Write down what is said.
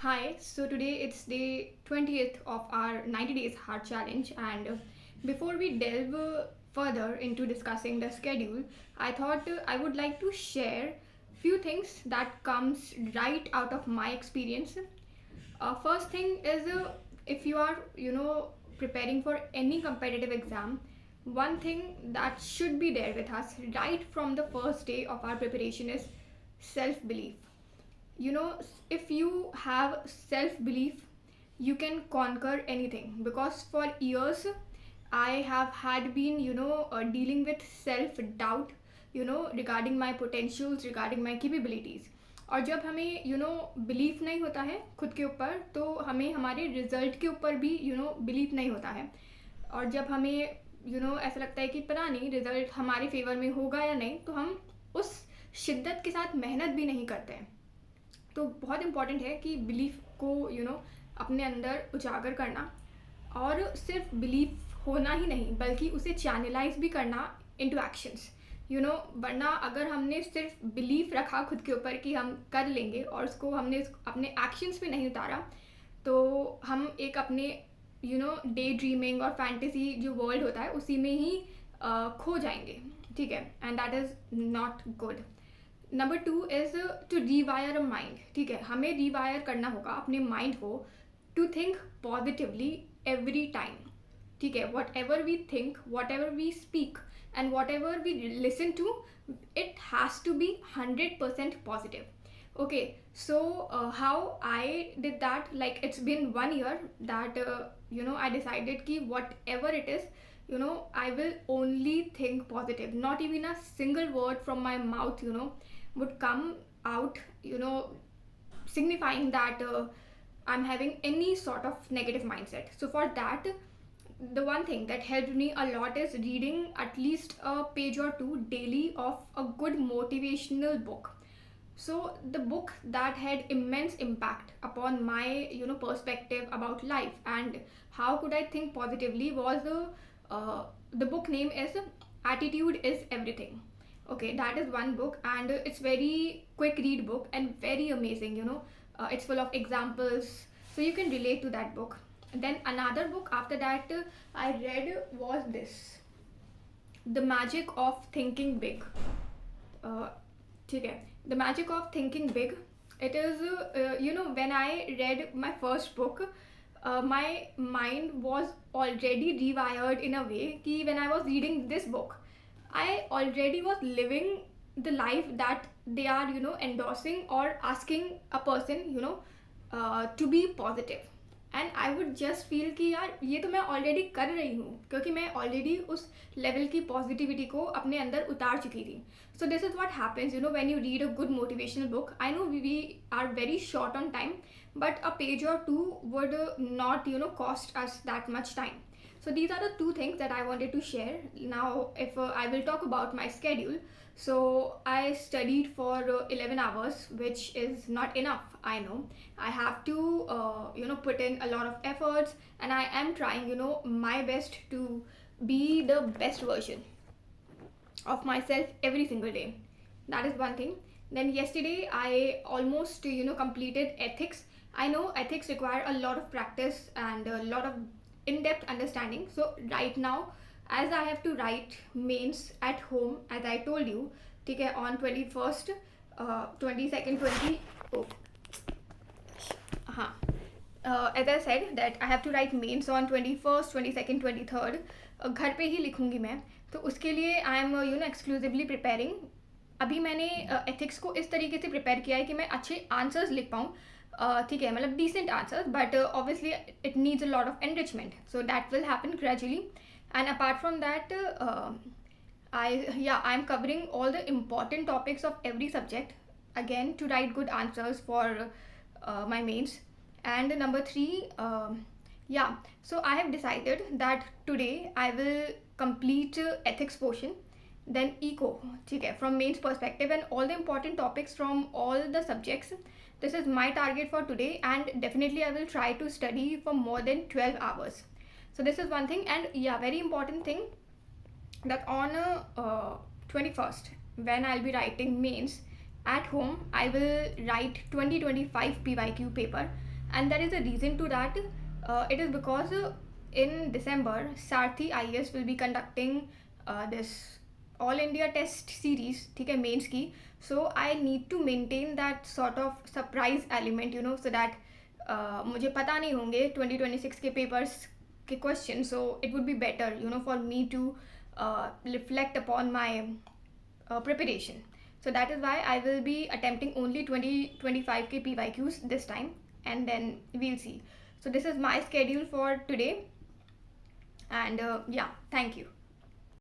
Hi, so today it's day 20th of our 90 days hard challenge, and before we delve further into discussing the schedule, I thought I would like to share few things that comes right out of my experience. First thing is if you are preparing for any competitive exam, one thing that should be there with us right from the first day of our preparation is self belief. If you have self belief, you can conquer anything, because for years I have had been dealing with self doubt, regarding my potentials, regarding my capabilities. और जब हमें belief नहीं होता है खुद के ऊपर, तो हमें हमारे रिजल्ट के ऊपर भी बिलीफ नहीं होता है। और जब हमें ऐसा लगता है कि पता नहीं रिजल्ट हमारे फेवर में होगा या नहीं, तो हम उस शिद्दत के साथ मेहनत भी नहीं करते हैं। तो बहुत इम्पॉर्टेंट है कि बिलीफ को अपने अंदर उजागर करना, और सिर्फ बिलीफ होना ही नहीं बल्कि उसे चैनलाइज भी करना इनटू एक्शंस। वरना अगर हमने सिर्फ बिलीफ रखा खुद के ऊपर कि हम कर लेंगे और उसको हमने अपने एक्शंस में नहीं उतारा, तो हम एक अपने डे ड्रीमिंग और फैंटेसी जो वर्ल्ड होता है उसी में ही खो जाएंगे। ठीक है, and that is not good. Number 2 is to rewire a mind. ठीक है, हमें रीवायर करना होगा अपने माइंड को to think positively every time. ठीक है, whatever we think, whatever we speak and whatever we listen to, it has to be 100% positive. Okay, so how I did that, like it's been 1 year that I decided ki whatever it is, I will only think positive. Not even a single word from my mouth would come out signifying that I'm having any sort of negative mindset. So for that, the one thing that helped me a lot is reading at least a page or two daily of a good motivational book. So the book that had immense impact upon my perspective about life and how could I think positively was the book name is Attitude is Everything. Okay, that is one book, and it's very quick read book and very amazing. It's full of examples, so you can relate to that book. And then another book after that I read was this, The Magic of Thinking Big. ठीक है, The Magic of Thinking Big. It is when I read my first book, my mind was already rewired in a way कि when I was reading this book, I already was living the life that they are endorsing or asking a person to be positive. And I would just feel कि यार ये तो मैं already कर रही हूँ, क्योंकि मैं ऑलरेडी उस लेवल की पॉजिटिविटी को अपने अंदर उतार चुकी थी. So this is what happens when you read a good motivational book. I know we are very short on time, but a page or two would not cost us that much time. So these are the two things that I wanted to share. Now if I will talk about my schedule, so I studied for 11 hours, which is not enough. I know I have to put in a lot of efforts, and I am trying my best to be the best version of myself every single day. That is one thing. Then yesterday I almost completed ethics. I know ethics require a lot of practice and a lot of in-depth understanding. So right now, as I have to write mains at home, as I told you, ठीक है, on 21st, 22nd, 20, oh, हाँ, as I said that I have to write mains on 21st, 22nd, 23rd. घर पे ही लिखूँगी मैं, तो उसके लिए आई एम एक्सक्लूसिवली प्रिपेयरिंग. अभी मैंने एथिक्स को इस तरीके से प्रिपेयर किया है कि मैं अच्छे आंसर्स लिख पाऊँ. ठीक है, मतलब decent answers, but obviously it needs a lot of enrichment, so that will happen gradually. And apart from that I am covering all the important topics of every subject again to write good answers for my mains. And number 3, so I have decided that today I will complete ethics portion, then eco, ठीक है, from mains perspective, and all the important topics from all the subjects. This is my target for today, and definitely I will try to study for more than 12 hours. So this is one thing. And very important thing, that on 21st, when I'll be writing mains at home, I will write 2025 PYQ paper. And there is a reason to that. It is because in December, Sarthi IAS will be conducting this All India Test Series, ठीक है, mains की. So I need to maintain that sort of surprise element, so that मुझे पता नहीं होंगे 2026 के papers के question. So it would be better, for me to reflect upon my preparation. So that is why I will be attempting only 2025 k PYQs this time, and then we'll see. So this is my schedule for today, and yeah, thank you.